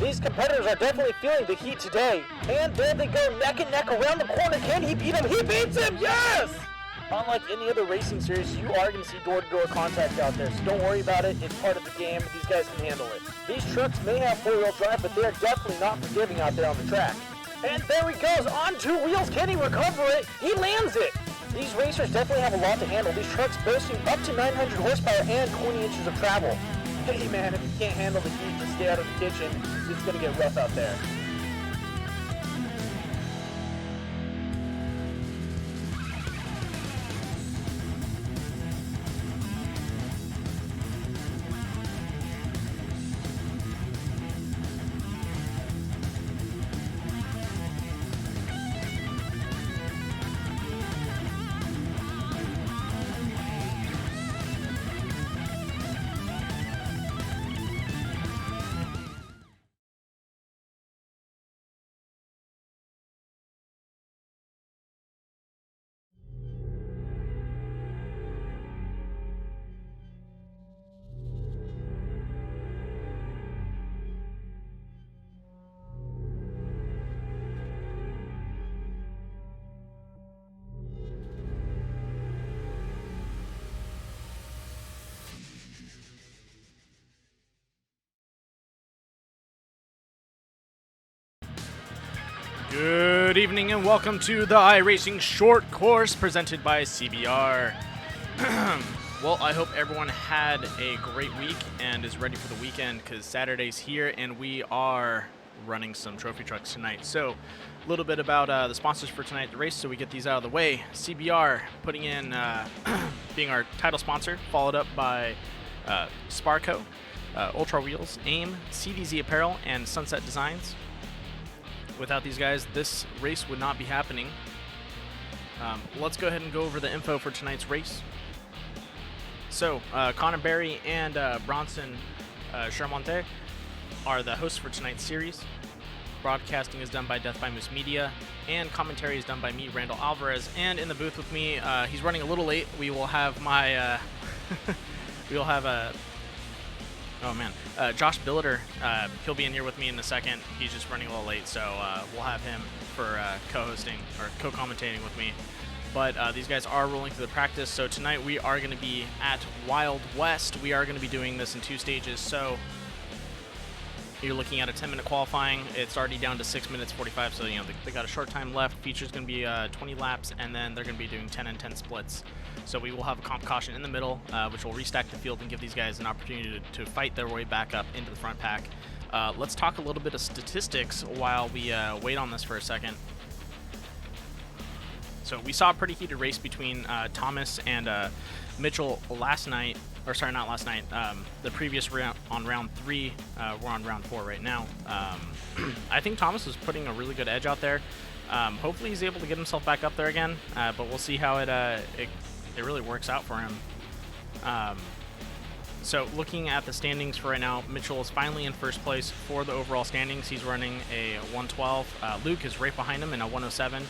These competitors are definitely feeling the heat today. And there they go, neck and neck around the corner. Can he beat him? He beats him, yes! Unlike any other racing series, you are going to see door-to-door contact out there, so don't worry about it. It's part of the game. These guys can handle it. These trucks may have four-wheel drive, but they're definitely not forgiving out there on the track. And there he goes, on two wheels. Can he recover it? He lands it. These racers definitely have a lot to handle. These trucks boasting up to 900 horsepower and 20 inches of travel. Hey man, if you can't handle the heat, just stay out of the kitchen. It's going to get rough out there. Good evening and welcome to the iRacing short course presented by CBR. Well, I hope everyone had a great week and is ready for the weekend because Saturday's here and we are running some trophy trucks tonight. So a little bit about the sponsors for tonight's race so we get these out of the way. CBR putting in being our title sponsor, followed up by Sparco, Ultra Wheels, AIM, CDZ Apparel, and Sunset Designs. Without these guys, this race would not be happening. Let's go ahead and go over the info for tonight's race. So, Connor Berry and Bronson Charmonte are the hosts for tonight's series. Broadcasting is done by Death by Moose Media, and commentary is done by me, Randall Alvarez. And in the booth with me, he's running a little late. We will have my, Josh Billiter. He'll be in here with me in a second. He's just running a little late, so we'll have him for co-hosting or co-commentating with me. But these guys are rolling through the practice, so tonight we are going to be at Wild West. We are going to be doing this in two stages, so you're looking at a 10-minute qualifying. It's already down to 6 minutes 45, so they got a short time left. Feature's going to be 20 laps, and then they're going to be doing 10 and 10 splits. So we will have a comp caution in the middle, which will restack the field and give these guys an opportunity to fight their way back up into the front pack. Let's talk a little bit of statistics while we wait on this for a second. So we saw a pretty heated race between Thomas and Mitchell last night. Or sorry, not last night. The previous round on round 3. We're on round 4 right now. I think Thomas was putting a really good edge out there. Hopefully he's able to get himself back up there again. But we'll see how it really works out for him. So looking at the standings for right now, Mitchell is finally in first place for the overall standings. He's running a 112. Luke is right behind him in a 107.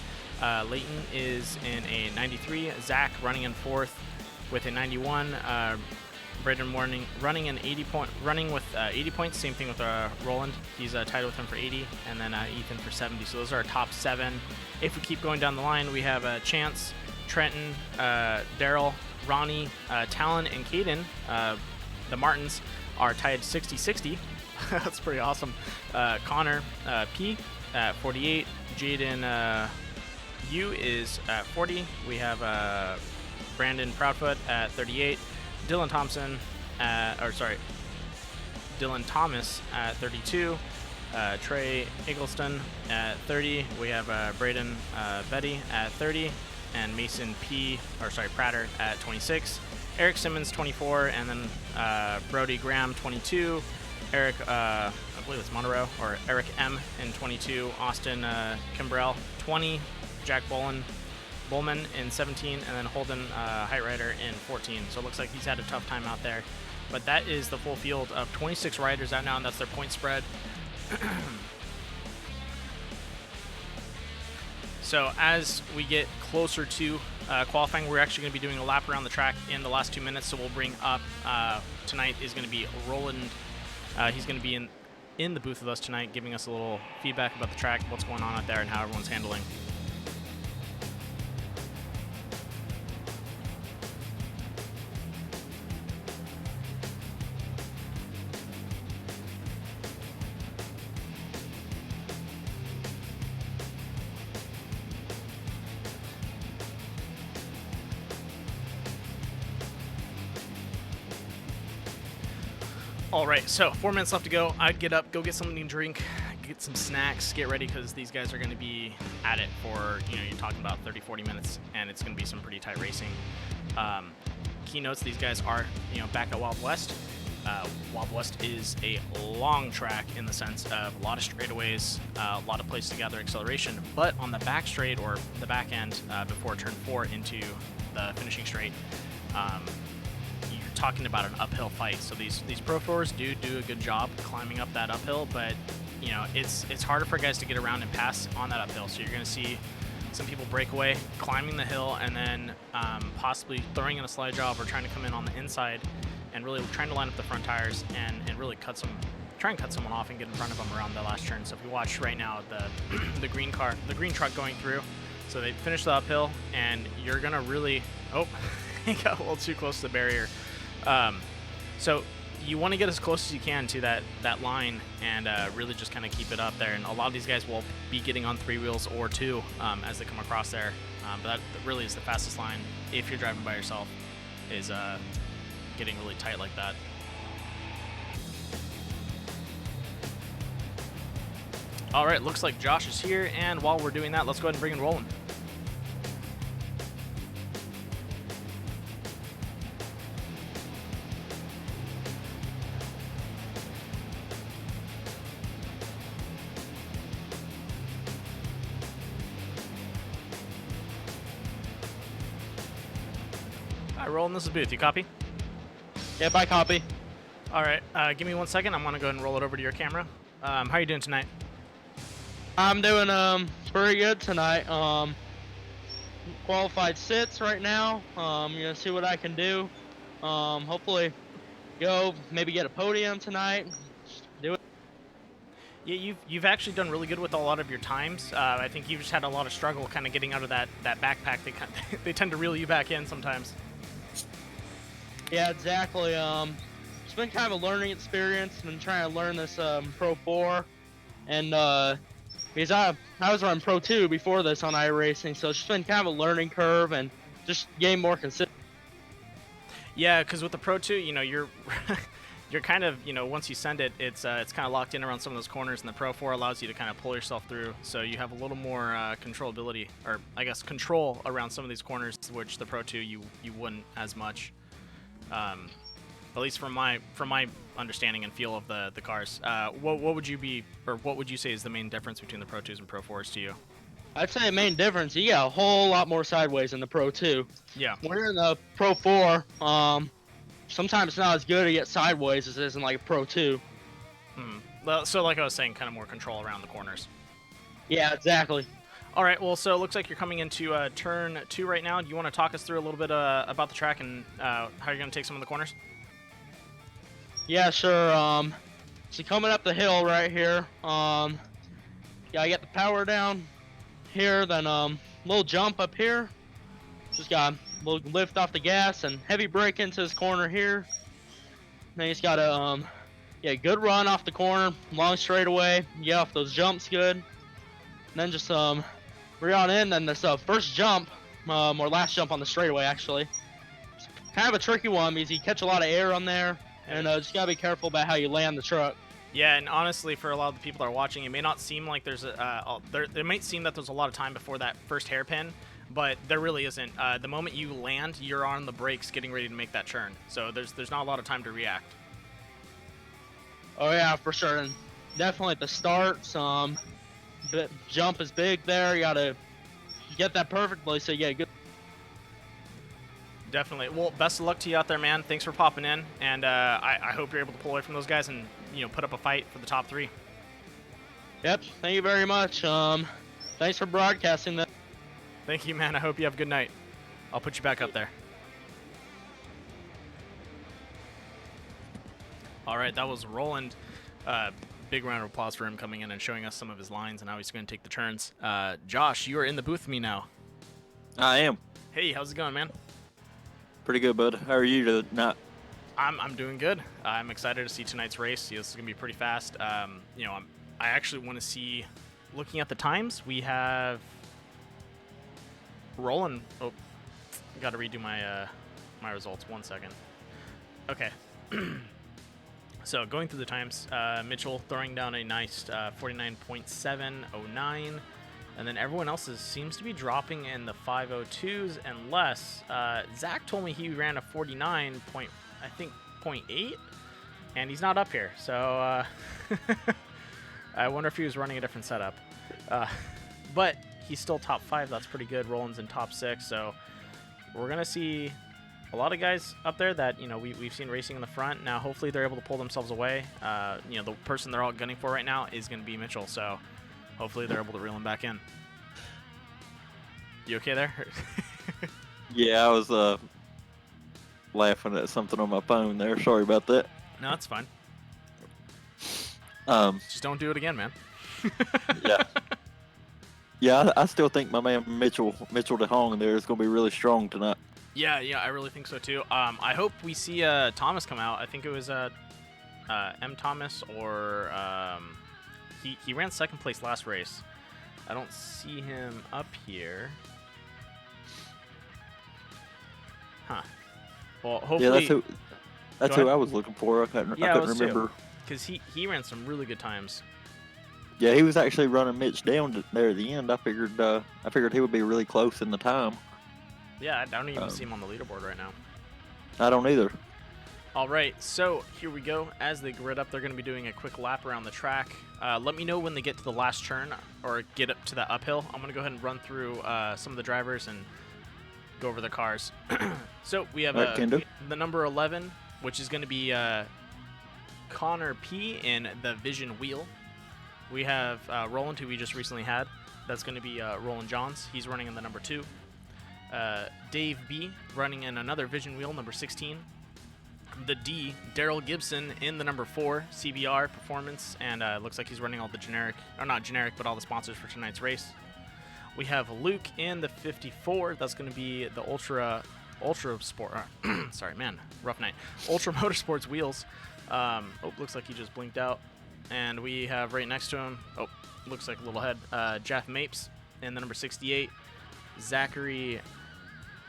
Leighton is in a 93. Zach running in fourth with a 91. Braden running with 80 points. Same thing with Roland. He's tied with him for 80, and then Ethan for 70. So those are our top 7. If we keep going down the line, we have Chance, Trenton, Daryl, Ronnie, Talon, and Caden. The Martins are tied 60-60. That's pretty awesome. Connor P at 48. Jaden U is at 40. We have Brandon Proudfoot at 38. Dylan Thomas at 32. Trey Eggleston at 30. We have Braden Betty at 30. And Mason Prater at 26. Eric Simmons 24, and then Brody Graham 22. Eric, I believe it's Monroe, or Eric M in 22. Austin Kimbrell 20. Jack Bowman in 17, and then Holden Heitrider in 14. So it looks like he's had a tough time out there. But that is the full field of 26 riders out now, and that's their point spread. So as we get closer to qualifying, we're actually going to be doing a lap around the track in the last 2 minutes. So we'll bring up tonight is going to be Roland. He's going to be in in the booth with us tonight, giving us a little feedback about the track, what's going on out there, and how everyone's handling. All right, so 4 minutes left to go. I'd get up, go get something to drink, get some snacks, get ready, because these guys are going to be at it for, you're talking about 30, 40 minutes, and it's going to be some pretty tight racing. Keynotes, these guys are, back at Wild West. Wild West is a long track in the sense of a lot of straightaways, a lot of places to gather acceleration, but on the back straight or the back end before turn 4 into the finishing straight, talking about an uphill fight. So these Pro 4s do a good job climbing up that uphill, but it's harder for guys to get around and pass on that uphill. So you're going to see some people break away, climbing the hill, and then possibly throwing in a slide job or trying to come in on the inside and really trying to line up the front tires and really try and cut someone off and get in front of them around the last turn. So if you watch right now the green truck going through, so they finish the uphill, and you're gonna really he got a little too close to the barrier. So you want to get as close as you can to that line and really just kind of keep it up there. And a lot of these guys will be getting on 3 wheels or 2 as they come across there. But that really is the fastest line if you're driving by yourself, is getting really tight like that. All right, looks like Josh is here, and while we're doing that, let's go ahead and bring in Roland. Roland, this is Booth. You copy? Yep, I copy. All right, give me 1 second. I'm gonna go ahead and roll it over to your camera. How are you doing tonight? I'm doing pretty good tonight. Qualified sits right now. See what I can do. Hopefully, maybe get a podium tonight. Do it. Yeah, you've actually done really good with a lot of your times. I think you've just had a lot of struggle kind of getting out of that backpack. They tend to reel you back in sometimes. Yeah, exactly. It's been kind of a learning experience. Been trying to learn this Pro 4, and because I was running Pro 2 before this on iRacing, so it's just been kind of a learning curve and just getting more consistent. Yeah, because with the Pro 2, you're you're kind of, once you send it, it's kind of locked in around some of those corners, and the Pro 4 allows you to kind of pull yourself through, so you have a little more controllability, or I guess control around some of these corners, which the Pro 2 you wouldn't as much. At least from my understanding and feel of the cars. What would you say is the main difference between the Pro 2s and Pro 4s to you? I'd say the main difference, you got a whole lot more sideways in the Pro 2. Yeah. When you're in the Pro 4, sometimes it's not as good to get sideways as it is in like a Pro 2. Well, so like I was saying, kind of more control around the corners. Yeah, exactly. All right, well, so it looks like you're coming into turn 2 right now. Do you want to talk us through a little bit about the track and how you're going to take some of the corners? Yeah, sure. So coming up the hill right here, I get the power down here, then little jump up here. Just got a little lift off the gas and heavy brake into this corner here. Then he's got a good run off the corner, long straightaway. Get off those jumps good. And then just we're on in. Then this first jump, or last jump on the straightaway actually. It's kind of a tricky one because you catch a lot of air on there. And just gotta be careful about how you land the truck. Yeah, and honestly, for a lot of the people that are watching, it may not seem like there's it might seem that there's a lot of time before that first hairpin, but there really isn't. The moment you land, you're on the brakes, getting ready to make that turn. So there's not a lot of time to react. Oh yeah, for sure. And definitely at the start, jump is big there. You gotta get that perfectly so you get a good. Definitely. Well, best of luck to you out there, man. Thanks for popping in, and I hope you're able to pull away from those guys and put up a fight for the top 3. Yep. Thank you very much. Thanks for broadcasting that. Thank you, man. I hope you have a good night. I'll put you back up there. All right, that was Roland. big round of applause for him coming in and showing us some of his lines and how he's going to take the turns. Josh, you are in the booth with me now. I am. Hey, how's it going, man? Pretty good, bud. How are you tonight? I'm doing good. I'm excited to see tonight's race. This is going to be pretty fast. I actually want to see, looking at the times, we have Roland. Oh, got to redo my my results. 1 second. Okay. So going through the times, Mitchell throwing down a nice 49.709, and then everyone else seems to be dropping in the 502s and less. Zach told me he ran a 49.8, and he's not up here. So I wonder if he was running a different setup. But he's still top 5. That's pretty good. Roland's in top 6. So we're gonna see a lot of guys up there that we've seen racing in the front. Now hopefully they're able to pull themselves away. The person they're all gunning for right now is going to be Mitchell, so hopefully they're able to reel him back in. You okay there? Yeah, I was laughing at something on my phone there. Sorry about that. No, it's fine. Just don't do it again, man. Yeah. Yeah, I still think my man Mitchell DeHong there is going to be really strong tonight. Yeah, I really think so too. I hope we see Thomas come out. I think it was M. Thomas, or he ran second place last race. I don't see him up here. Huh. Well, hopefully. Yeah, that's who I was looking for. I couldn't remember. Because he ran some really good times. Yeah, he was actually running Mitch down there at the end. I figured he would be really close in the time. Yeah, I don't even see him on the leaderboard right now. I don't either. All right, so here we go. As they grid up, they're going to be doing a quick lap around the track. Let me know when they get to the last turn or get up to that uphill. I'm going to go ahead and run through some of the drivers and go over the cars. So we have the number 11, which is going to be Connor P. in the Vision Wheel. We have Roland, who we just recently had. That's going to be Roland Johns. He's running in the number 2. Dave B. running in another Vision Wheel, number 16. The D, Daryl Gibson in the number 4, CBR Performance, and looks like he's running all the generic, or not generic, but all the sponsors for tonight's race. We have Luke in the 54. That's going to be the Ultra Sport. Sorry, man, rough night. Ultra Motorsports wheels. Looks like he just blinked out. And we have right next to him, looks like a little head, Jeff Mapes in the number 68. Zachary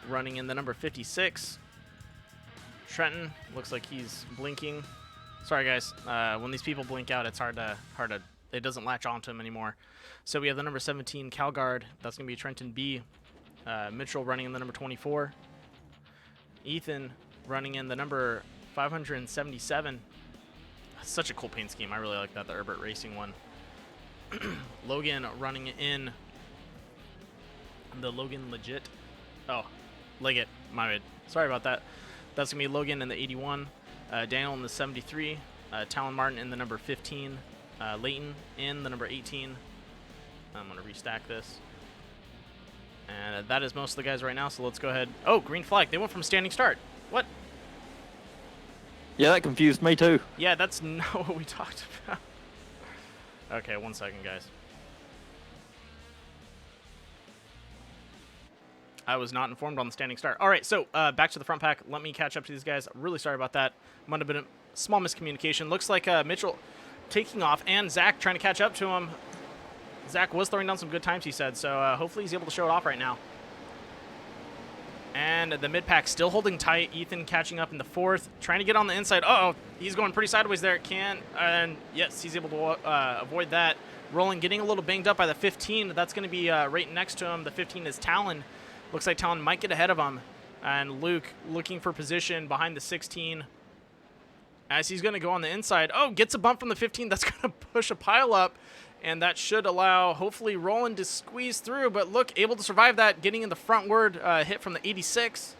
running in the number 56. Trenton looks like he's blinking. Sorry guys, when these people blink out, it's hard to it doesn't latch onto him anymore. So we have the number 17 Calgard. That's gonna be Trenton B. Mitchell running in the number 24. Ethan running in the number 577. Such a cool paint scheme. I really like that, the Herbert Racing one. Logan running in the Logan Legit. Leggett, my bad. Sorry about that. That's going to be Logan in the 81, Daniel in the 73, Talon Martin in the number 15, Leighton in the number 18. I'm going to restack this. And that is most of the guys right now, so let's go ahead. Oh, green flag. They went from standing start. What? Yeah, that confused me too. Yeah, that's not what we talked about. Okay, 1 second, guys. I was not informed on the standing start. All right, so back to the front pack. Let me catch up to these guys. Really sorry about that. Might have been a small miscommunication. Looks like Mitchell taking off and Zach trying to catch up to him. Zach was throwing down some good times, he said, so hopefully he's able to show it off right now. And the mid-pack still holding tight. Ethan catching up in the 4th, trying to get on the inside. Uh-oh, he's going pretty sideways there. And yes, he's able to avoid that. Roland getting a little banged up by the 15. That's going to be right next to him. The 15 is Talon. Looks like Talon might get ahead of him. And Luke looking for position behind the 16 as he's going to go on the inside. Oh, gets a bump from the 15. That's going to push a pile up. And that should allow, hopefully, Roland to squeeze through. But look, able to survive that, getting in the frontward hit from the 86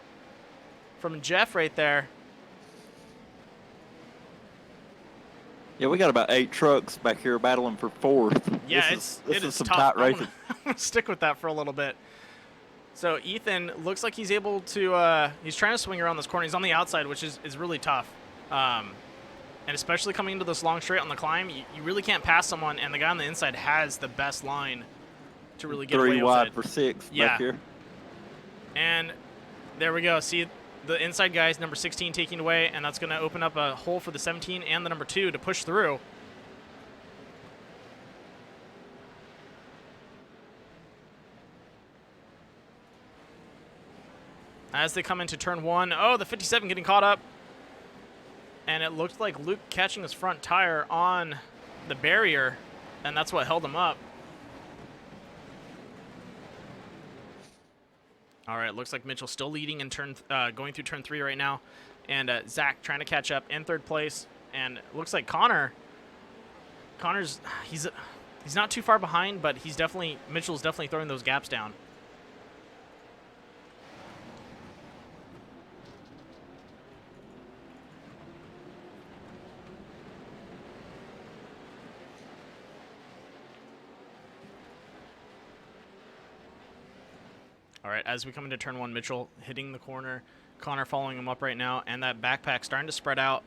from Jeff right there. Yeah, we got about 8 trucks back here battling for 4th. Yeah, this is some tough. tight racing. I'm going to stick with that for a little bit. So Ethan looks like he's able to, he's trying to swing around this corner. He's on the outside, which is really tough. And especially coming into this long straight on the climb, you really can't pass someone, and the guy on the inside has the best line to really get away with it. 3 wide for 6 Yeah. back here. And there we go. See the inside guys, number 16 taking away, and that's going to open up a hole for the 17 and the number 2 to push through. As they come into turn 1, oh, the 57 getting caught up. And it looked like Luke catching his front tire on the barrier, and that's what held him up. All right, looks like Mitchell still leading in going through turn 3 right now, and Zach trying to catch up in 3rd place. And it looks like Connor's he's not too far behind, but Mitchell's definitely throwing those gaps down. All right, as we come into turn 1, Mitchell hitting the corner, Connor following him up right now, and that backpack starting to spread out.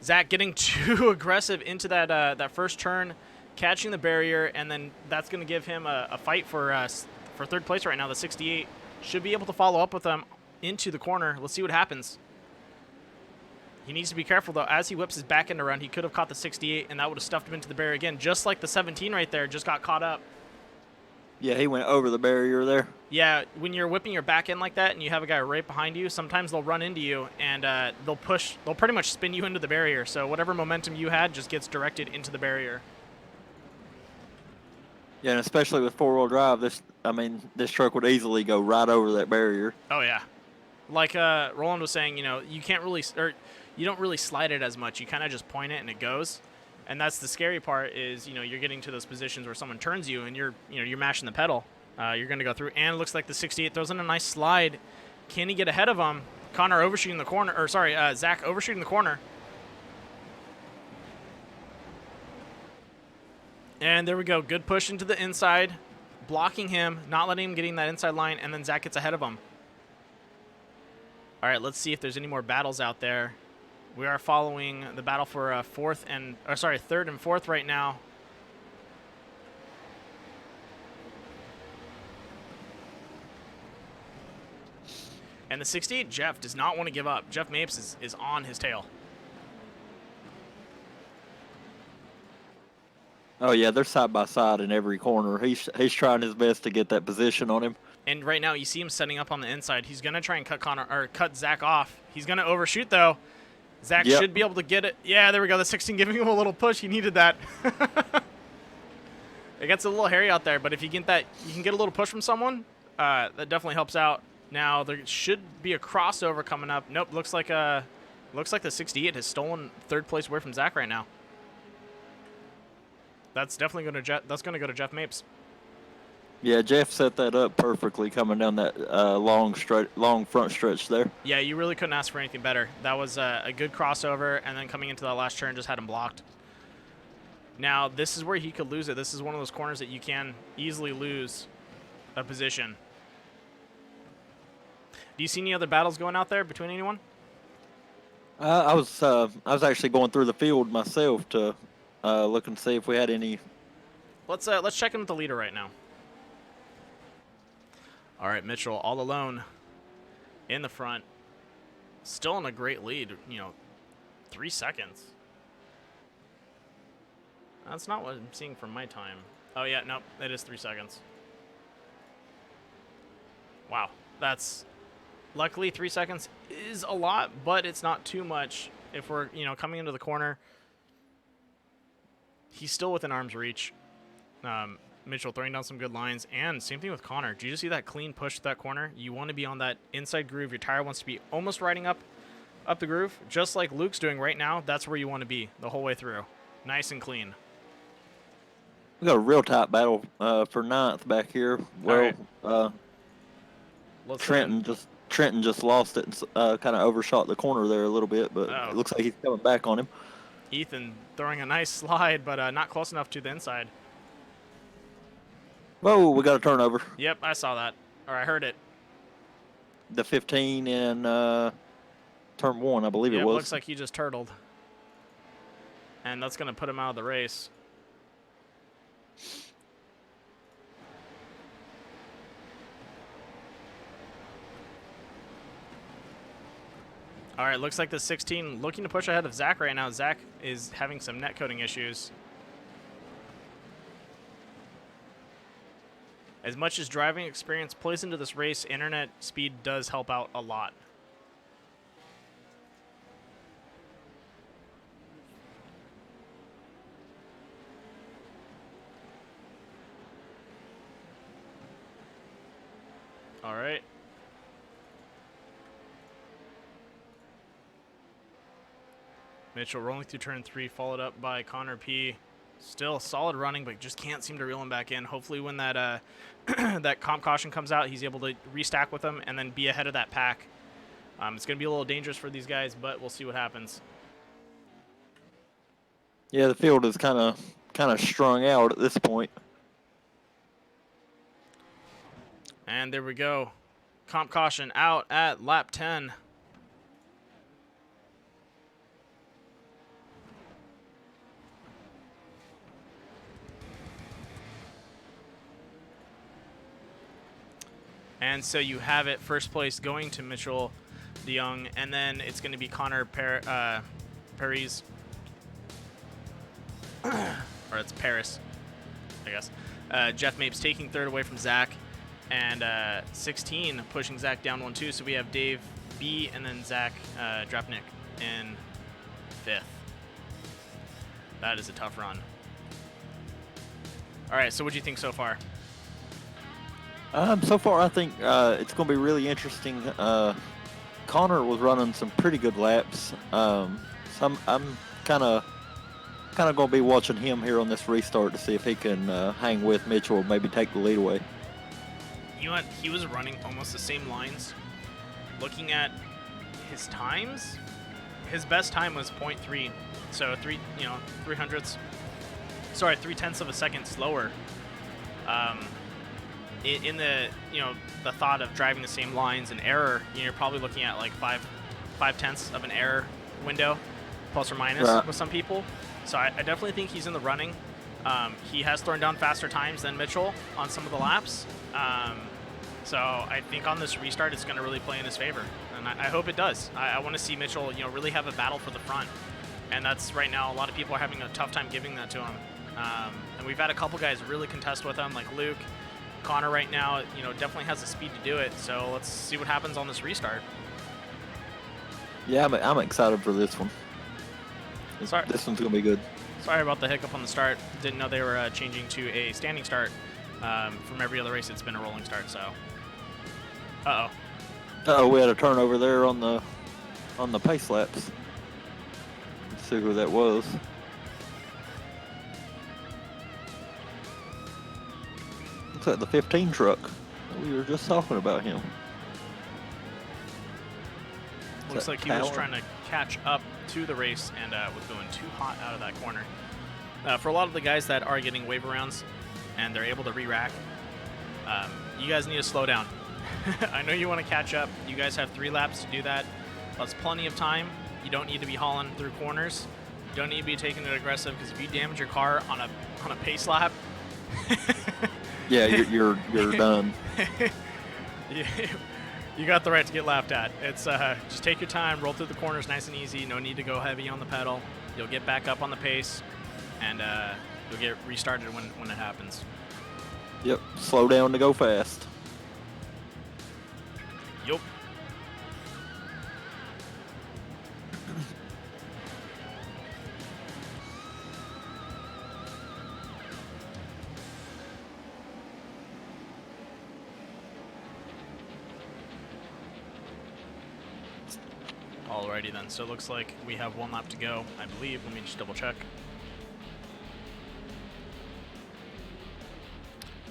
Zach getting too aggressive into that first turn, catching the barrier, and then that's going to give him a fight for 3rd place right now. The 68 should be able to follow up with him into the corner. Let's see what happens. He needs to be careful, though. As he whips his back end around, he could have caught the 68, and that would have stuffed him into the barrier again, just like the 17 right there just got caught up. Yeah, he went over the barrier there. Yeah, when you're whipping your back end like that and you have a guy right behind you, sometimes they'll run into you and they'll pretty much spin you into the barrier. So whatever momentum you had just gets directed into the barrier. Yeah, and especially with 4-wheel drive, this truck would easily go right over that barrier. Oh yeah, like Roland was saying, you don't really slide it as much. You kind of just point it and it goes. And that's the scary part is, you're getting to those positions where someone turns you and you're mashing the pedal. You're going to go through, and it looks like the 68 throws in a nice slide. Can he get ahead of him? Connor overshooting the corner, Zach overshooting the corner. And there we go. Good push into the inside, blocking him, not letting him getting that inside line, and then Zach gets ahead of him. All right, let's see if there's any more battles out there. We are following the battle for 3rd and 4th right now. And the 68, Jeff, does not want to give up. Jeff Mapes is on his tail. Oh, yeah, they're side by side in every corner. He's trying his best to get that position on him. And right now, you see him setting up on the inside. He's going to try and cut Zach off. He's going to overshoot, though. Zach should be able to get it. Yeah, there we go. The 16 giving him a little push. He needed that. It gets a little hairy out there, but if you get that, you can get a little push from someone. That definitely helps out. Now there should be a crossover coming up. Nope, looks like the 68 has stolen 3rd place away from Zach right now. That's definitely going to go to Jeff Mapes. Yeah, Jeff set that up perfectly coming down that long front stretch there. Yeah, you really couldn't ask for anything better. That was a good crossover, and then coming into that last turn just had him blocked. Now, this is where he could lose it. This is one of those corners that you can easily lose a position. Do you see any other battles going out there between anyone? I was actually going through the field myself to look and see if we had any. Let's check in with the leader right now. All right, Mitchell all alone in the front. Still in a great lead, 3 seconds. That's not what I'm seeing from my time. Oh, yeah, nope, it is 3 seconds. Wow, that's... Luckily, 3 seconds is a lot, but it's not too much. If we're, coming into the corner, he's still within arm's reach. Mitchell throwing down some good lines, and same thing with Connor. Did you just see that clean push to that corner? You want to be on that inside groove. Your tire wants to be almost riding up the groove, just like Luke's doing right now. That's where you want to be the whole way through. Nice and clean. We got a real tight battle for 9th back here. Well, right. Trenton just lost it and kind of overshot the corner there a little bit, but it looks like he's coming back on him. Ethan throwing a nice slide, but not close enough to the inside. Whoa, we got a turnover. Yep, I saw that. Or I heard it. The 15 in turn 1, I believe it was. Looks like he just turtled. and that's going to put him out of the race. All right, looks like the 16 looking to push ahead of Zach right now. Zach is having some net coding issues. As much as driving experience plays into this race, internet speed does help out a lot. All right. Mitchell rolling through turn 3, followed up by Connor P. Still solid running, but just can't seem to reel him back in. Hopefully when that that comp caution comes out, he's able to restack with them and then be ahead of that pack. It's going to be a little dangerous for these guys, but we'll see what happens. Yeah, the field is kind of strung out at this point. And there we go. Comp caution out at lap 10. And so you have it, first place going to Mitchell DeYoung, and then it's going to be Connor Paris, or it's Paris, I guess. Jeff Mapes taking third away from Zach, and 16 pushing Zach down 1-2. So we have Dave B and then Zach Drapnik in 5th. That is a tough run. All right, so what do you think so far? So far, I think it's going to be really interesting. Connor was running some pretty good laps. So I'm kind of going to be watching him here on this restart to see if he can hang with Mitchell or maybe take the lead away. You know what? He was running almost the same lines. Looking at his times, his best time was 0.3. So 3/10ths of a second slower. In the the thought of driving the same lines and error, you're probably looking at like 5/10ths of an error window, plus or minus, right, with some people. So I definitely think he's in the running. He has thrown down faster times than Mitchell on some of the laps. So I think on this restart, it's going to really play in his favor, and I hope it does. I want to see Mitchell, really have a battle for the front, and that's right now a lot of people are having a tough time giving that to him. And we've had a couple guys really contest with him, like Luke. Connor right now, definitely has the speed to do it. So let's see what happens on this restart. Yeah, I'm excited for this one. Sorry. This one's going to be good. Sorry about the hiccup on the start. Didn't know they were changing to a standing start. From every other race, it's been a rolling start, so. Uh-oh. Uh-oh, we had a turnover there on the pace laps. Let's see who that was. Looks like the 15 truck. We were just talking about him. Looks like he was trying to catch up to the race and was going too hot out of that corner. For a lot of the guys that are getting wave rounds and they're able to re-rack, you guys need to slow down. I know you want to catch up. You guys have 3 laps to do that. That's plenty of time. You don't need to be hauling through corners. You don't need to be taking it aggressive, because if you damage your car on a pace lap, yeah, you're done. You got the right to get laughed at. It's just take your time, roll through the corners nice and easy. No need to go heavy on the pedal. You'll get back up on the pace, and you'll get restarted when it happens. Yep, slow down to go fast. Yup. Alrighty then, so it looks like we have 1 lap to go, I believe. Let me just double check.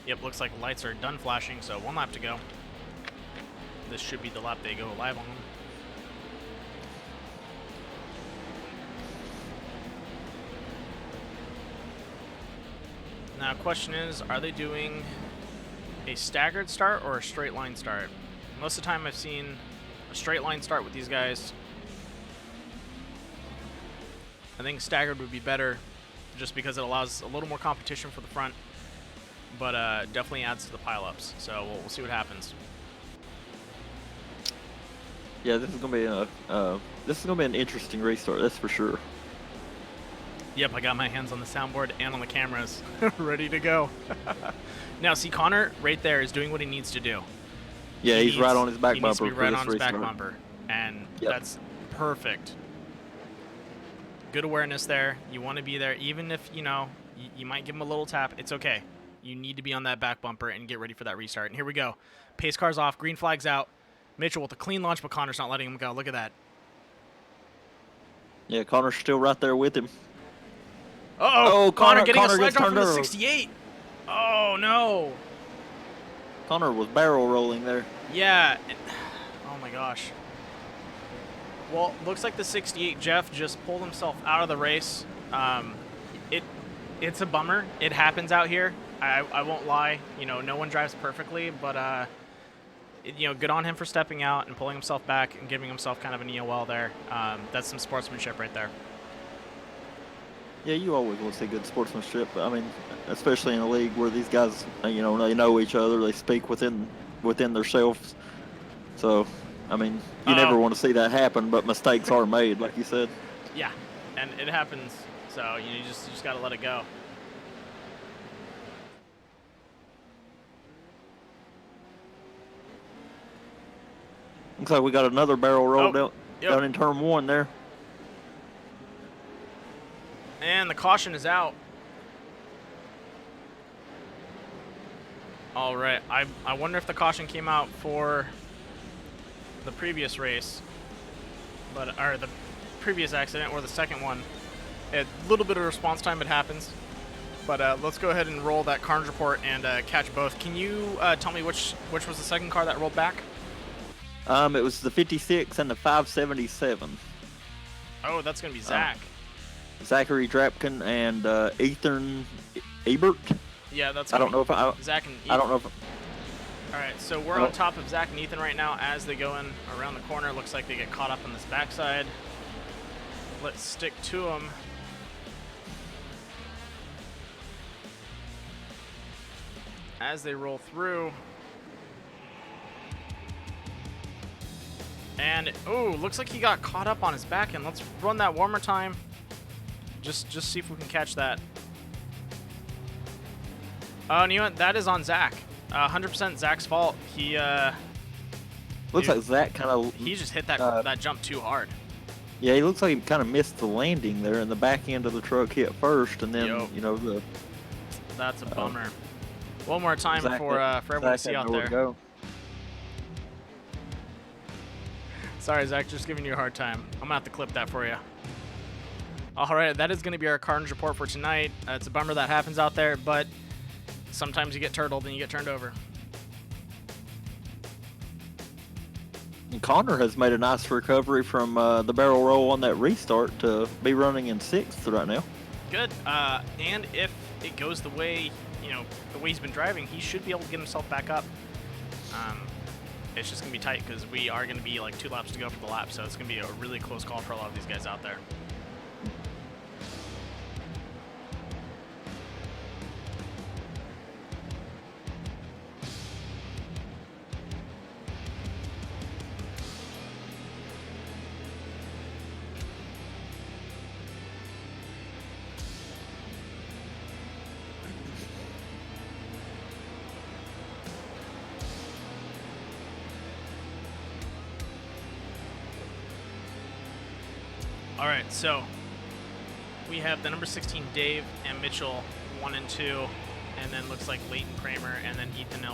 Yep, looks like lights are done flashing, so 1 lap to go. This should be the lap they go live on. Now, question is, are they doing a staggered start or a straight line start? Most of the time I've seen a straight line start with these guys. I think staggered would be better just because it allows a little more competition for the front, but definitely adds to the pileups. So we'll see what happens. Yeah, this is gonna be an interesting restart. That's for sure. Yep, I got my hands on the soundboard and on the cameras, ready to go. Now, see, Connor right there is doing what he needs to do. Yeah, he's right on his back bumper. He needs to be right on his back restart. bumper, and Yep. that's perfect. Good awareness there. You want to be there, even if, you know, you might give him a little tap. It's okay. You need to be on that back bumper and get ready for that restart. And here we go. Pace car's off. Green flag's out. Mitchell with a clean launch, but Connor's not letting him go. Look at that. Yeah, Connor's still right there with him. Uh-oh. Connor getting Connor a slide gets drop from turned the over. 68. Oh, no. Connor was barrel rolling there. Yeah. Oh, my gosh. Well, looks like the 68 Jeff just pulled himself out of the race. It's a bummer. It happens out here. I won't lie. You know, no one drives perfectly, but you know, good on him for stepping out and pulling himself back and giving himself kind of an EOL there. That's some sportsmanship right there. Yeah, you always want to see good sportsmanship. I mean, especially in a league where these guys, you know, they know each other. They speak within themselves. So, I mean, you never want to see that happen, but mistakes are made, like you said. Yeah, and it happens. So you just got to let it go. Looks like we got another barrel roll down in turn 1 there. And the caution is out. All right, I wonder if the caution came out for the previous race, or the previous accident or the second one. A little bit of response time, it happens. But let's go ahead and roll that Carnage report and catch both. Can you tell me which was the second car that rolled back? It was the 56 and the 577. Oh, that's going to be Zach. Zachary Drapkin and Ethan Ebert. Yeah, that's. I don't know if Zach and Ethan. I don't know if. All right, so we're on top of Zach and Ethan right now as they go in around the corner. Looks like they get caught up on this backside. Let's stick to them. As they roll through. And, oh, looks like he got caught up on his back end. Let's run that one more time. Just see if we can catch that. Oh, and you know what? That is on Zach. 100% Zach's fault. He, looks like Zach kind of... He just hit that jump too hard. Yeah, he looks like he kind of missed the landing there, and the back end of the truck hit first, and then, you know, the... That's a bummer. One more time for everyone to see out there. Go. Sorry, Zach, just giving you a hard time. I'm going to have to clip that for you. All right, that is going to be our Carnage report for tonight. It's a bummer that happens out there, but sometimes you get turtled and you get turned over. And Connor has made a nice recovery from the barrel roll on that restart to be running in 6th right now. Good. And if it goes the way, you know, the way he's been driving, he should be able to get himself back up. It's just going to be tight because we are going to be like 2 laps to go for the lap, so it's going to be a really close call for a lot of these guys out there. All right, so we have the number 16 Dave and Mitchell 1 and 2, and then looks like Leighton Kramer and then Ethan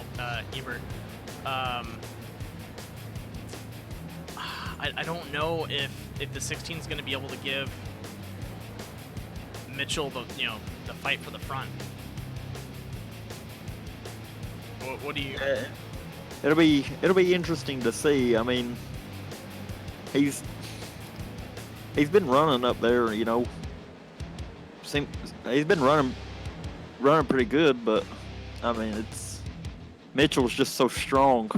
Ebert. I don't know if the 16 is going to be able to give Mitchell the fight for the front. What do you? It'll be interesting to see. I mean, he's been running up there, you know. He's been running pretty good, but I mean, Mitchell's just so strong.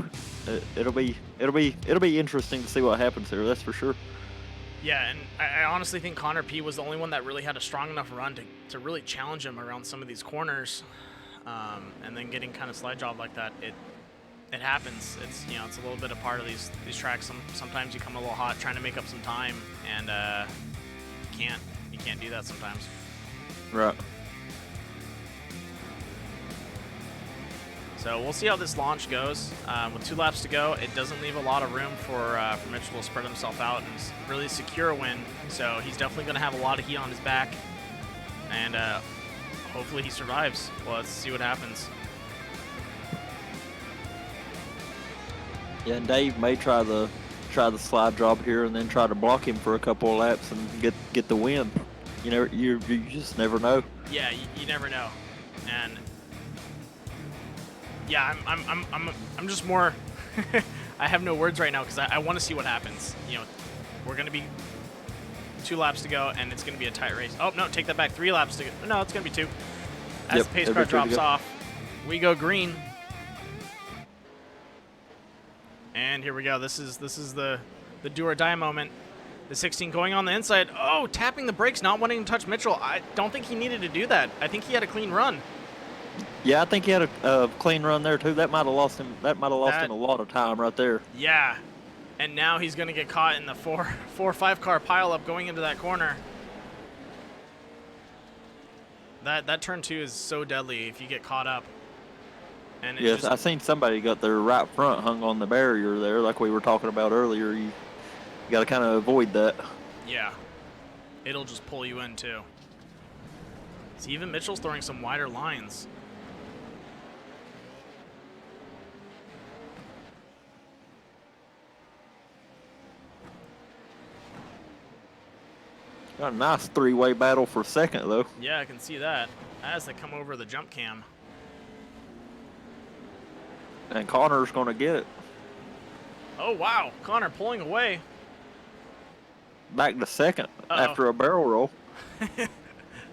It'll be interesting to see what happens here. That's for sure. Yeah, and I honestly think Connor P was the only one that really had a strong enough run to really challenge him around some of these corners, and then getting kind of slide job like that. It happens. It's it's a little bit a part of these tracks. Sometimes you come a little hot trying to make up some time, and you can't do that sometimes. Right. So we'll see how this launch goes. With 2 laps to go, it doesn't leave a lot of room for Mitchell to spread himself out and really secure a win. So he's definitely going to have a lot of heat on his back, and hopefully he survives. Well, let's see what happens. Yeah, and Dave may try the slide drop here and then try to block him for a couple of laps and get the win. You just never know. Yeah, you never know, and yeah, I'm just more. I have no words right now because I want to see what happens. We're gonna be 2 laps to go, and it's gonna be a tight race. Oh no, take that back. 3 laps to go. No, it's gonna be 2. As the pace car drops off, we go green. And here we go. This is the do or die moment. The 16 going on the inside. Oh, tapping the brakes, not wanting to touch Mitchell. I don't think he needed to do that. I think he had a clean run. Yeah, I think he had a clean run there too. That might have lost him. That might have lost him a lot of time right there. Yeah, and now he's going to get caught in the 4 or 5 car pileup going into that corner. That turn 2 is so deadly if you get caught up. And yes, I seen somebody got their right front hung on the barrier there, like we were talking about earlier. You got to kind of avoid that. Yeah, it'll just pull you in too. See, even Mitchell's throwing some wider lines. Got a nice 3-way battle for second though. Yeah, I can see that as they come over the jump cam. And Connor's going to get it. Oh, wow. Connor pulling away. Back to second after a barrel roll.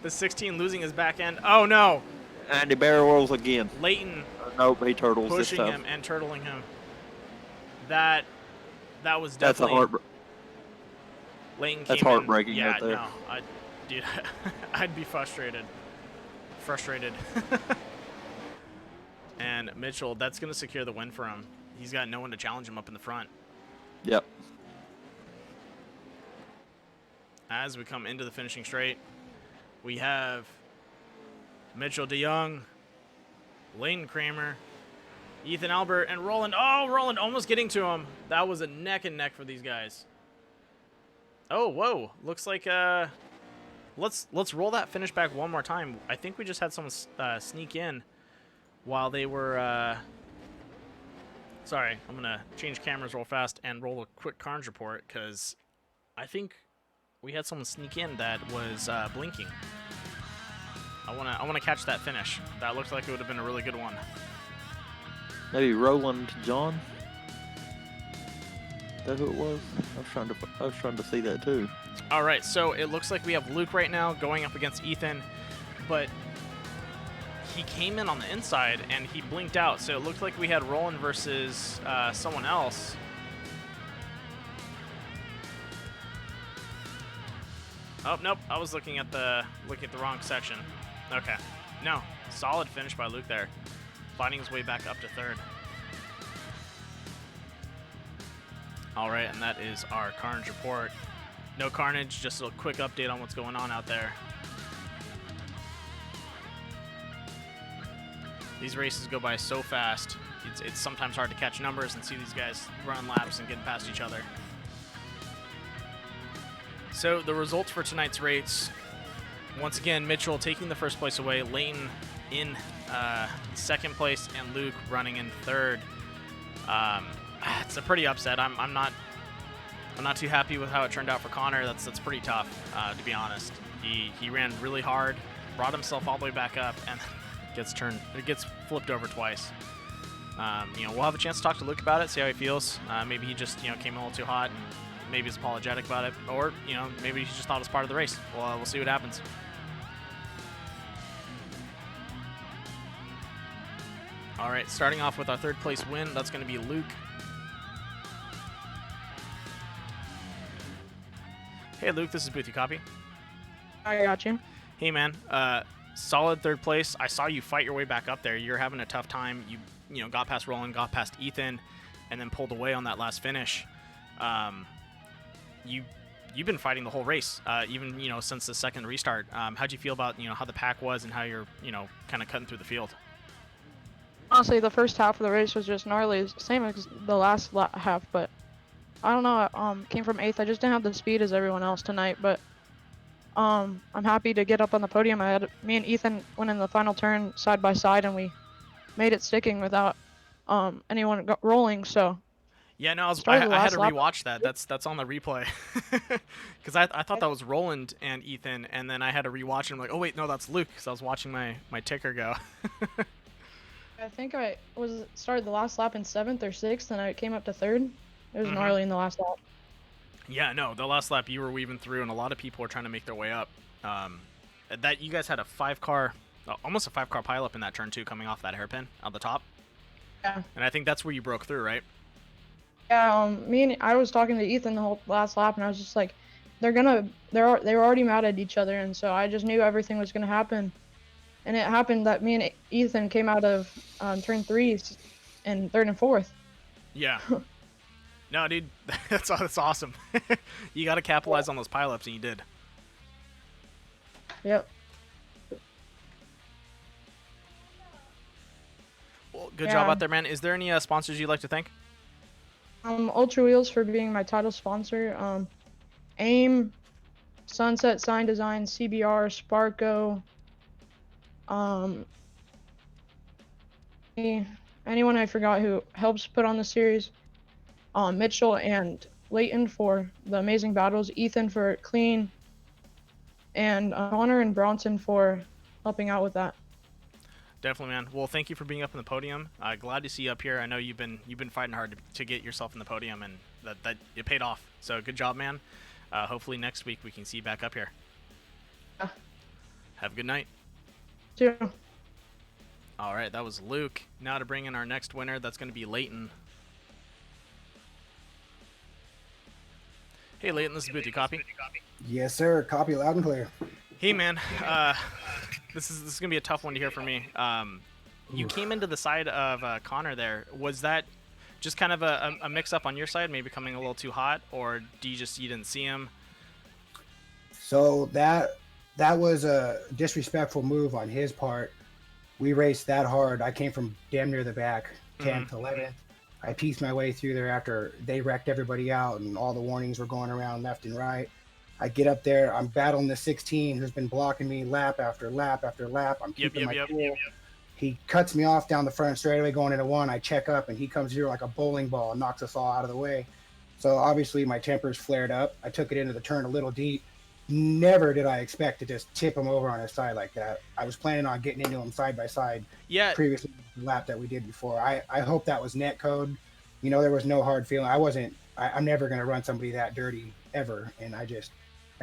The 16 losing his back end. Oh, no. And he barrel rolls again. Leighton Nope, he turtles this pushing time. him and turtling him. That was That's definitely... Leighton That's came heartbreaking in. Yeah, right there. no. Dude, I'd be frustrated. And Mitchell, that's going to secure the win for him. He's got no one to challenge him up in the front. Yep. As we come into the finishing straight, we have Mitchell DeYoung, Leighton Kramer, Ethan Albert, and Roland. Oh, Roland almost getting to him. That was a neck and neck for these guys. Oh, whoa. Looks like let's roll that finish back one more time. I think we just had someone sneak in while they were sorry, I'm gonna change cameras real fast and roll a quick Carnes report because I think we had someone sneak in that was blinking. I wanna catch that finish. That looks like it would have been a really good one. Maybe Roland John. Is that who it was? I was trying to see that too. All right, so it looks like we have Luke right now going up against Ethan, but he came in on the inside and he blinked out. So it looked like we had Roland versus someone else. Oh, nope. I was looking at the wrong section. Okay. No. Solid finish by Luke there. Finding his way back up to third. All right, and that is our Carnage report. No carnage, just a quick update on what's going on out there. These races go by so fast. It's sometimes hard to catch numbers and see these guys run laps and getting past each other. So the results for tonight's race, once again, Mitchell taking the first place away, Leighton in second place, and Luke running in third. It's a pretty upset. I'm not too happy with how it turned out for Connor. That's pretty tough, to be honest. He ran really hard, brought himself all the way back up, and gets flipped over twice. We'll have a chance to talk to Luke about it, see how he feels. Maybe he just came a little too hot and maybe he's apologetic about it, or maybe he just thought it was part of the race. We'll see what happens. All right, starting off with our third place win, that's going to be Luke. Hey, Luke, this is Booth. You copy? I got you. Hey, man. Solid third place. I saw you fight your way back up there. You're having a tough time. You know, got past Roland, got past Ethan, and then pulled away on that last finish. You've been fighting the whole race, even, you know, since the second restart. How'd you feel about, you know, how the pack was and how you're, you know, kind of cutting through the field? Honestly, the first half of the race was just gnarly, same as the last half, but I don't know. Came from 8th. I just didn't have the speed as everyone else tonight, but I'm happy to get up on the podium. Me and Ethan went in the final turn side by side, and we made it sticking without anyone rolling. So Yeah, no, I started the had to last lap. rewatch that. That's on the replay because I thought that was Roland and Ethan, and then I had to rewatch it. I'm like, oh wait, no, that's Luke, because I was watching my ticker go. I think I started the last lap in 7th or 6th, and I came up to 3rd. It was gnarly in the last lap. Yeah, no, the last lap you were weaving through, and a lot of people were trying to make their way up. That you guys had almost a 5-car pileup in that turn too, coming off that hairpin on the top. Yeah. And I think that's where you broke through, right? Yeah. I was talking to Ethan the whole last lap, and I was just like, they were already mad at each other, and so I just knew everything was gonna happen. And it happened that me and Ethan came out of turn 3 in 3rd and 4th. Yeah. No, dude, that's awesome. You got to capitalize on those pileups, and you did. Yep. Well, good job out there, man. Is there any sponsors you'd like to thank? Ultra Wheels for being my title sponsor. AIM, Sunset Sign Design, CBR, Sparko. Anyone I forgot who helps put on the series. Mitchell and Leighton for the amazing battles, Ethan for clean, and Connor and Bronson for helping out with that. Definitely, man. Well, thank you for being up on the podium. Glad to see you up here. I know you've been fighting hard to get yourself in the podium, and that it paid off. So good job, man. Hopefully next week we can see you back up here. Yeah. Have a good night. Too. All right, that was Luke. Now to bring in our next winner, that's going to be Leighton. Hey, Leighton, this is Booth. You copy? Yes, sir. Copy loud and clear. Hey, man. This is going to be a tough one to hear from me. You came into the side of Connor there. Was that just kind of a mix-up on your side, maybe coming a little too hot, or you didn't see him? So that was a disrespectful move on his part. We raced that hard. I came from damn near the back, 10th, 11th. I pieced my way through there after they wrecked everybody out and all the warnings were going around left and right. I get up there. I'm battling the 16 who's been blocking me lap after lap after lap. I'm keeping my cool. He cuts me off down the front straightaway going into 1. I check up, and he comes here like a bowling ball and knocks us all out of the way. So obviously my tempers flared up. I took it into the turn a little deep. Never did I expect to just tip him over on his side like that. I was planning on getting into him side by side. Yeah. Previously, the lap that we did before. I hope that was net code. You know, there was no hard feeling. I'm never going to run somebody that dirty ever. And I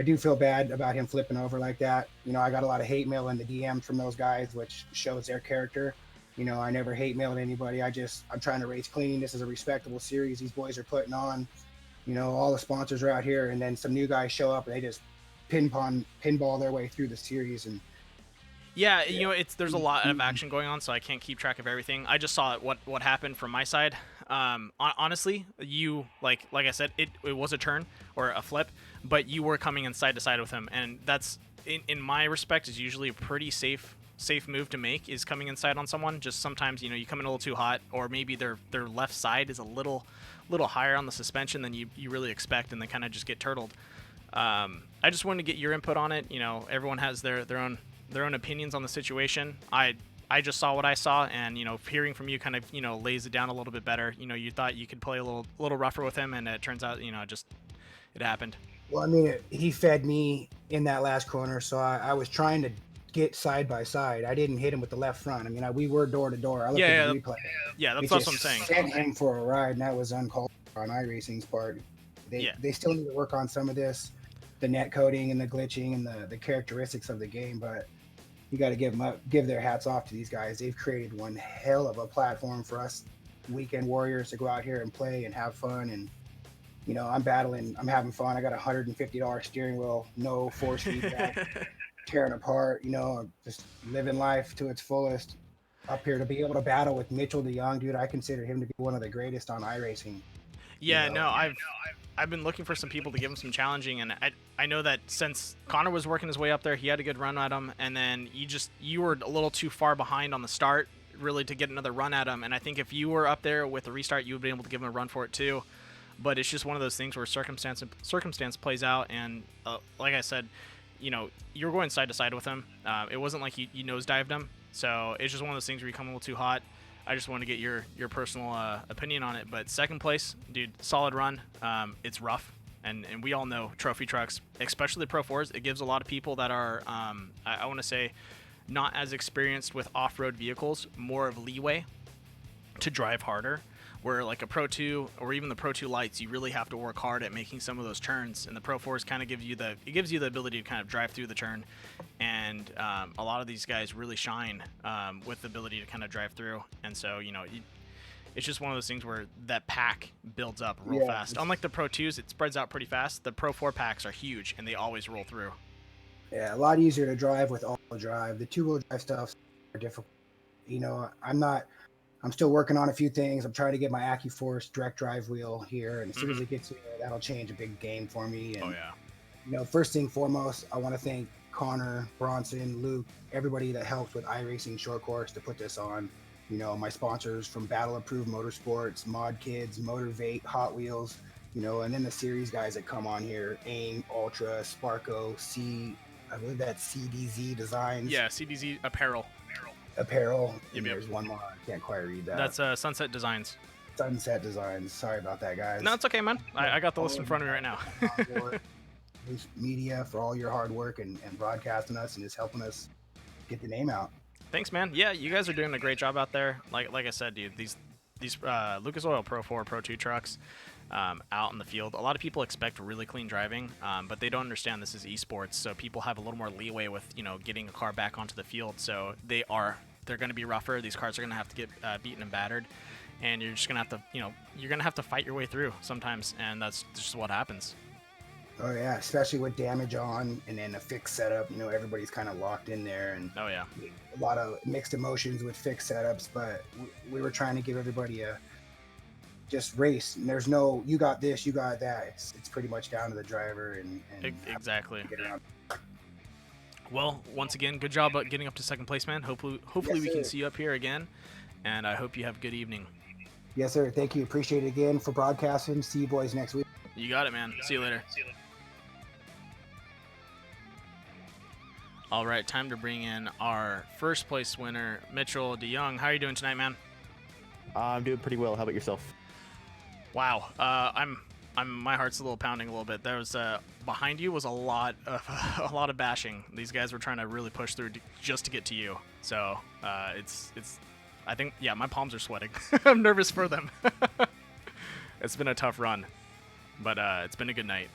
do feel bad about him flipping over like that. You know, I got a lot of hate mail in the DMs from those guys, which shows their character. You know, I never hate mailed anybody. I'm trying to race clean. This is a respectable series these boys are putting on. You know, all the sponsors are out here, and then some new guys show up and they just pinball their way through the series. And yeah, you know, there's a lot of action going on, so I can't keep track of everything. I just saw what happened from my side. Honestly, you like I said, it was a turn or a flip, but you were coming in side to side with him, and that's in my respect is usually a pretty safe move to make, is coming inside on someone. Just sometimes, you know, you come in a little too hot, or maybe their left side is a little higher on the suspension than you really expect, and they kind of just get turtled. I just wanted to get your input on it. You know, everyone has their own opinions on the situation. I just saw what I saw, and, you know, hearing from you kind of, you know, lays it down a little bit better. You know, you thought you could play a little rougher with him, and it turns out, you know, it happened. Well, I mean, he fed me in that last corner, so I was trying to get side by side. I didn't hit him with the left front. I mean, we were door to door. I looked at the replay. Yeah, that's what I'm saying. Sent him for a ride, and that was uncalled for on iRacing's part. They still need to work on some of this, the net coding and the glitching and the characteristics of the game, but you got to give their hats off to these guys. They've created one hell of a platform for us weekend warriors to go out here and play and have fun, and I'm battling, I'm having fun. I got a $150 steering wheel, no force feedback, tearing apart, just living life to its fullest. Up here to be able to battle with Mitchell DeYoung, dude, I consider him to be one of the greatest on iRacing. Yeah, no, I've been looking for some people to give him some challenging, and I know that since Connor was working his way up there, he had a good run at him, and then you were a little too far behind on the start, really, to get another run at him. And I think if you were up there with the restart, you would be able to give him a run for it too. But it's just one of those things where circumstance plays out, and like I said, you were going side to side with him. It wasn't like you nosedived him, so it's just one of those things where you come a little too hot. I just want to get your personal opinion on it. But second place, dude, solid run. It's rough, and we all know trophy trucks, especially the Pro 4s, it gives a lot of people that are, I want to say, not as experienced with off-road vehicles, more of leeway to drive harder. Where like a Pro 2 or even the Pro 2 Lights, you really have to work hard at making some of those turns, and the Pro 4s kind of gives you the ability to kind of drive through the turn, and a lot of these guys really shine with the ability to kind of drive through, and so it's just one of those things where that pack builds up real fast. Unlike the Pro 2s, it spreads out pretty fast. The Pro 4 packs are huge, and they always roll through. Yeah, a lot easier to drive with all-wheel drive. The two-wheel drive stuff are difficult. I'm still working on a few things. I'm trying to get my AccuForce direct drive wheel here, and as soon as it gets here, that'll change a big game for me. And, first thing foremost, I want to thank Connor, Bronson, Luke, everybody that helped with iRacing Short Course to put this on. My sponsors from Battle Approved Motorsports, Mod Kids, Motivate, Hot Wheels, and then the series guys that come on here, AIM, Ultra, Sparko, I believe that's CDZ Designs. Yeah, CDZ Apparel. Yep. There's one more. I can't quite read that. That's Sunset Designs. Sunset Designs. Sorry about that, guys. No, it's okay, man. I got the list in front of me right now. Media for all your hard work and broadcasting us and just helping us get the name out. Thanks, man. Yeah, you guys are doing a great job out there. Like I said, dude, these Lucas Oil Pro 4, Pro 2 trucks out in the field, a lot of people expect really clean driving, but they don't understand this is esports, so people have a little more leeway with getting a car back onto the field. So they're going to be rougher. These cars are going to have to get beaten and battered, and you're just going to have to you're going to have to fight your way through sometimes, and that's just what happens. Oh yeah, especially with damage on and then a fixed setup. Everybody's kind of locked in there, and a lot of mixed emotions with fixed setups. But we were trying to give everybody a just race, and there's no you got this, you got that. It's pretty much down to the driver and exactly. Well, once again, good job getting up to second place, man. Hopefully we can see you up here again, and I hope you have a good evening. Yes, sir. Thank you. Appreciate it again for broadcasting. See you boys next week. You got it, man. See you later. All right, time to bring in our first place winner, Mitchell DeYoung. How are you doing tonight, man? I'm doing pretty well. How about yourself? Wow. My heart's a little pounding a little bit. There was behind you was a lot of bashing. These guys were trying to really push through just to get to you. So it's I think my palms are sweating. I'm nervous for them. It's been a tough run, but it's been a good night.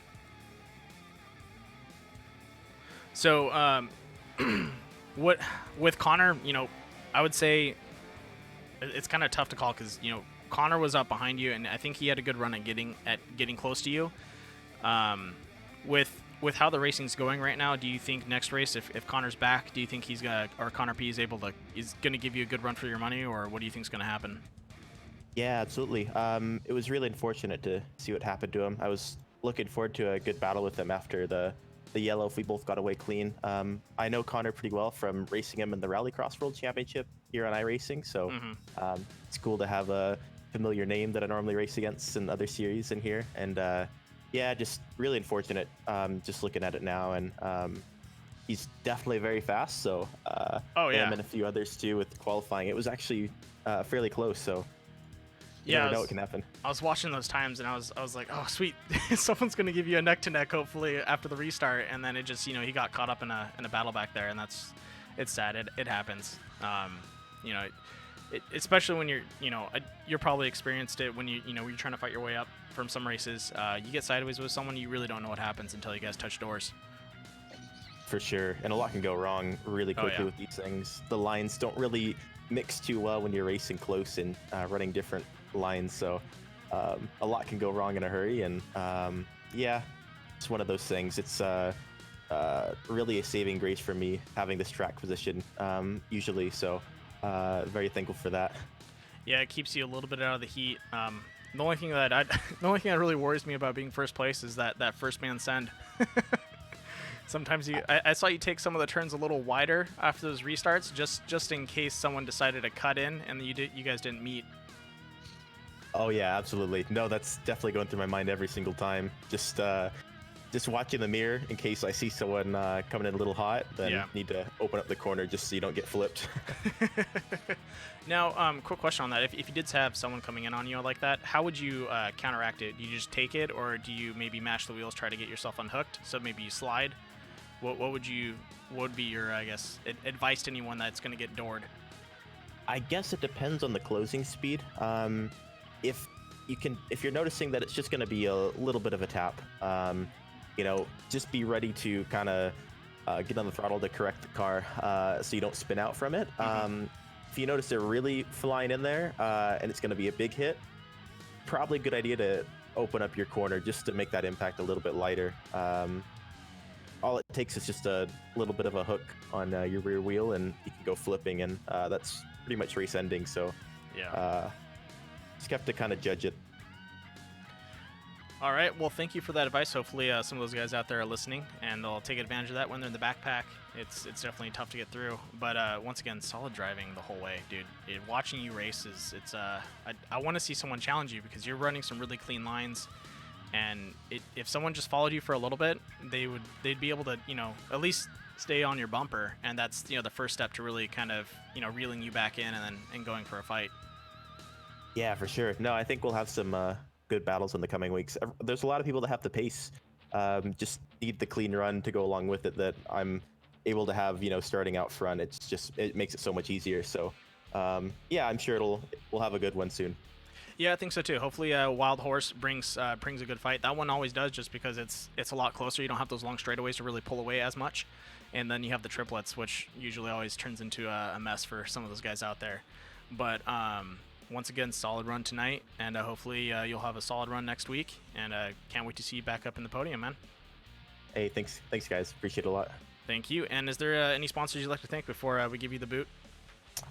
So with Connor, I would say it's kind of tough to call because Connor was up behind you, and I think he had a good run at getting close to you. With how the racing's going right now, do you think next race, if Connor's back, do you think Connor P is gonna give you a good run for your money, or what do you think's gonna happen? Yeah, absolutely. It was really unfortunate to see what happened to him. I was looking forward to a good battle with him after the yellow if we both got away clean. I know Connor pretty well from racing him in the Rallycross World Championship here on iRacing, so it's cool to have a familiar name that I normally race against in other series in here. And just really unfortunate just looking at it now. And he's definitely very fast, so him and a few others too with qualifying. It was actually fairly close, so you never know what can happen. I was watching those times, and I was like, oh, sweet. Someone's going to give you a neck-to-neck, hopefully, after the restart. And then it just, he got caught up in a battle back there, and it's sad. It happens. Especially when you're probably experienced it when you're trying to fight your way up from some races. You get sideways with someone, you really don't know what happens until you guys touch doors. For sure, and a lot can go wrong really quickly with these things. The lines don't really mix too well when you're racing close and running different lines, so a lot can go wrong in a hurry, and yeah, it's one of those things. It's really a saving grace for me having this track position usually, so very thankful for that. Yeah, it keeps you a little bit out of the heat. The only thing that really worries me about being first place is that first man send. Sometimes I saw you take some of the turns a little wider after those restarts, just in case someone decided to cut in and you guys didn't meet. Oh yeah, absolutely. No, that's definitely going through my mind every single time. Just watching the mirror in case I see someone coming in a little hot, then need to open up the corner just so you don't get flipped. Now, quick question on that. If you did have someone coming in on you like that, how would you counteract it? Do you just take it, or do you maybe mash the wheels, try to get yourself unhooked? So maybe you slide. What would be your, I guess, advice to anyone that's going to get doored? I guess it depends on the closing speed. If you're noticing that it's just going to be a little bit of a tap, just be ready to kind of get on the throttle to correct the car so you don't spin out from it. If you notice it really flying in there and it's going to be a big hit, probably a good idea to open up your corner just to make that impact a little bit lighter. All it takes is just a little bit of a hook on your rear wheel, and you can go flipping, and that's pretty much race ending. So just have to kind of judge it. All right. Well, thank you for that advice. Hopefully some of those guys out there are listening, and they'll take advantage of that when they're in the backpack. It's definitely tough to get through. But once again, solid driving the whole way, dude. Watching you race I want to see someone challenge you because you're running some really clean lines. And if someone just followed you for a little bit, they'd be able to, at least stay on your bumper. And that's, the first step to really kind of, reeling you back in and going for a fight. Yeah, for sure. No, I think we'll have some good battles in the coming weeks. There's a lot of people that have the pace, just need the clean run to go along with it that I'm able to have, starting out front. It makes it so much easier. So, yeah, I'm sure we'll have a good one soon. Yeah, I think so too. Hopefully, Wild Horse brings a good fight. That one always does, just because it's a lot closer. You don't have those long straightaways to really pull away as much, and then you have the triplets, which usually always turns into a mess for some of those guys out there. But once again, solid run tonight, and hopefully you'll have a solid run next week. And can't wait to see you back up in the podium, man. Hey, thanks guys. Appreciate it a lot. Thank you. And is there any sponsors you'd like to thank before we give you the boot?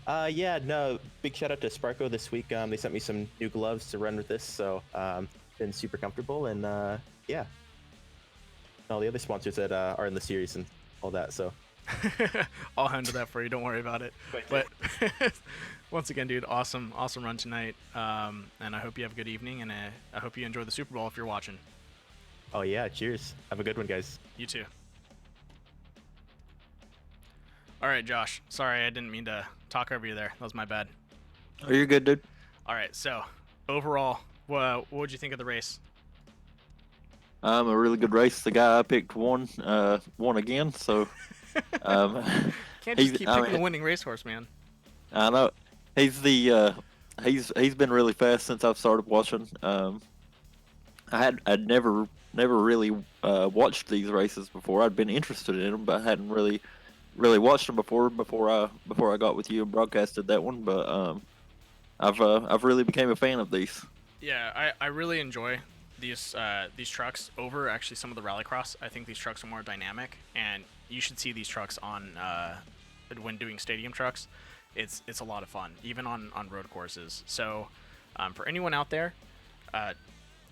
Big shout out to Sparko this week. They sent me some new gloves to run with this, so been super comfortable, and yeah. All the other sponsors that are in the series and all that, so I'll handle that for you, don't worry about it. But once again, dude, awesome run tonight, and I hope you have a good evening, and I hope you enjoy the Super Bowl if you're watching. Oh yeah, cheers. Have a good one, guys. You too. All right, Josh. Sorry, I didn't mean to talk over you there. That was my bad. Oh, you're good, dude. All right, so overall, what would you think of the race? A really good race. The guy I picked won again, so Can't just keep picking the winning racehorse, man. I know. He's been really fast since I've started watching. I'd never really watched these races before. I'd been interested in them, but I hadn't really watched them before I got with you and broadcasted that one. But I've really became a fan of these. Yeah, I really enjoy these trucks over actually some of the rallycross. I think these trucks are more dynamic, and you should see these trucks on when doing stadium trucks. It's a lot of fun, even on road courses. So for anyone out there,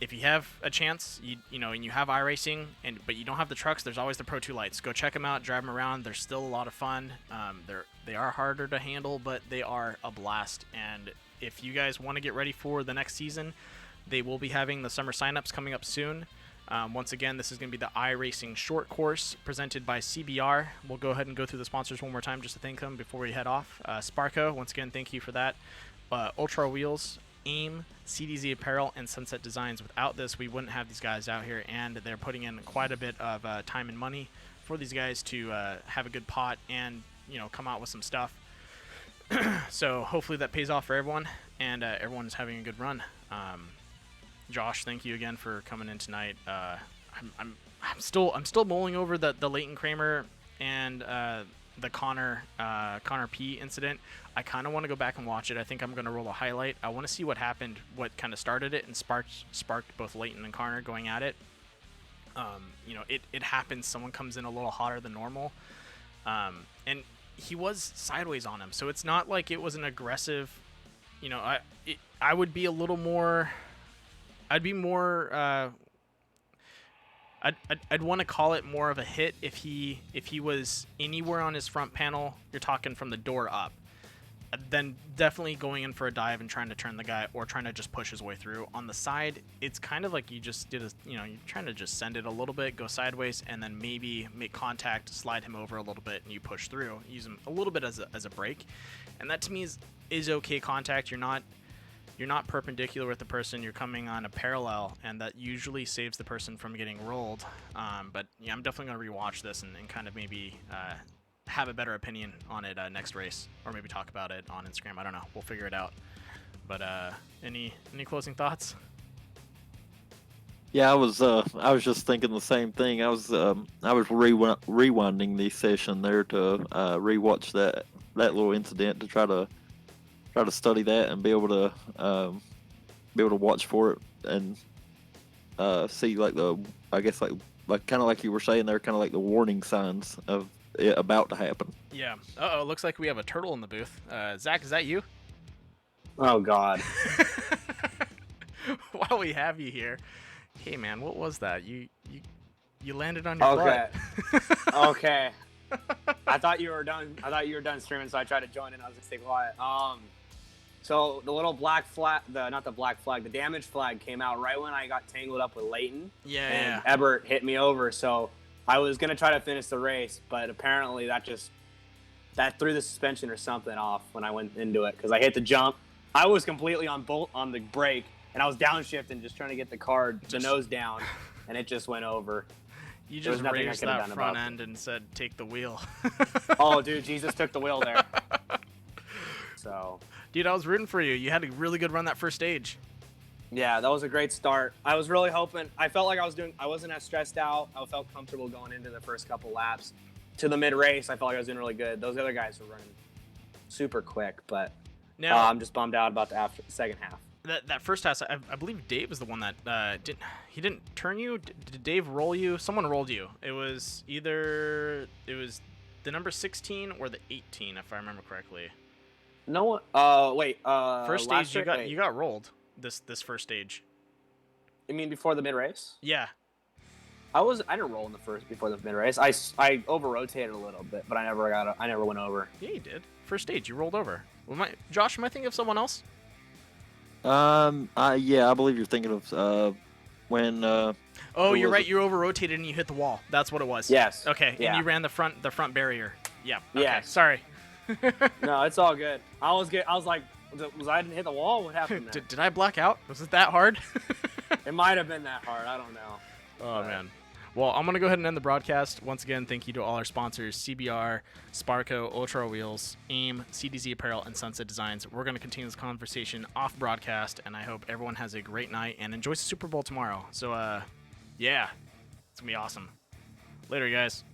if you have a chance, and you have iRacing, but you don't have the trucks, there's always the Pro 2 lights. Go check them out, drive them around. They're still a lot of fun. They are harder to handle, but they are a blast. And if you guys want to get ready for the next season, they will be having the summer signups coming up soon. Once again, this is going to be the iRacing short course presented by CBR. We'll go ahead and go through the sponsors one more time just to thank them before we head off. Sparko, once again, thank you for that. Ultra Wheels, AIM, CDZ Apparel, and Sunset Designs. Without this, we wouldn't have these guys out here, and they're putting in quite a bit of time and money for these guys to have a good pot and come out with some stuff. So hopefully that pays off for everyone, and everyone is having a good run. Josh, thank you again for coming in tonight. I'm still mulling over the Leighton Kramer and the Connor P incident. I kind of want to go back and watch it. I think I'm going to roll a highlight. I want to see what happened, what kind of started it, and sparked both Leighton and Connor going at it. You know, it happens. Someone comes in a little hotter than normal, and he was sideways on him, so it's not like it was an aggressive. You know, I would be a little more. I'd be more. I'd want to call it more of a hit if he was anywhere on his front panel. You're talking from the door up. Then definitely going in for a dive and trying to turn the guy or trying to just push his way through. On the side, it's kind of like you just did you're trying to just send it a little bit, go sideways, and then maybe make contact, slide him over a little bit, and you push through. Use him a little bit as a break, and that to me is okay contact. You're not perpendicular with the person. You're coming on a parallel, and that usually saves the person from getting rolled. But yeah, I'm definitely gonna rewatch this and kind of maybe have a better opinion on it next race, or maybe talk about it on Instagram. I don't know. We'll figure it out. But any closing thoughts? Yeah, I was just thinking the same thing. I was rewinding the session there to rewatch that little incident to try to study that and be able to watch for it and see like I guess like kind of like you were saying there, kind of like the warning signs of it about to happen. Yeah. Uh-oh, looks like we have a turtle in the booth. Zach, is that you? Oh God. While we have you here, hey man, what was that? You landed on your butt. Okay. I thought you were done streaming, so I tried to join in. I was gonna stay quiet. So the little black flag, the damage flag came out right when I got tangled up with Leighton. Yeah. And Ebert hit me over, so I was gonna try to finish the race, but apparently that threw the suspension or something off when I went into it because I hit the jump. I was completely on the brake, and I was downshifting, just trying to get the nose down, and it just went over. You just raised that front end and said, "Take the wheel." Oh, dude, Jesus took the wheel there. So, dude, I was rooting for you. You had a really good run that first stage. Yeah, that was a great start. I was really hoping. I felt like I wasn't as stressed out. I felt comfortable going into the first couple laps. To the mid-race, I felt like I was doing really good. Those other guys were running super quick, but now I'm just bummed out about the second half. That first half, I believe Dave was the one that didn't turn you. Did Dave roll you? Someone rolled you. It was the number 16 or the 18, if I remember correctly. No one. Wait. First stage, you got rolled. This first stage. You mean before the mid race? Yeah. I didn't roll in before the mid race. I over rotated a little bit, but I never went over. Yeah, you did. First stage, you rolled over. Josh, am I thinking of someone else? Yeah, I believe you're thinking of when. Oh, you're right. You over rotated and you hit the wall. That's what it was. Yes. Okay. Yeah. And you ran the front barrier. Yeah. Okay. Yeah. Sorry. No, it's all good. I was like, I didn't hit the wall? What happened there? Did I black out? Was it that hard? It might have been that hard. I don't know. Oh, man. Well, I'm going to go ahead and end the broadcast. Once again, thank you to all our sponsors, CBR, Sparco, Ultra Wheels, AIM, CDZ Apparel, and Sunset Designs. We're going to continue this conversation off broadcast, and I hope everyone has a great night and enjoys the Super Bowl tomorrow. So, yeah, it's going to be awesome. Later, guys.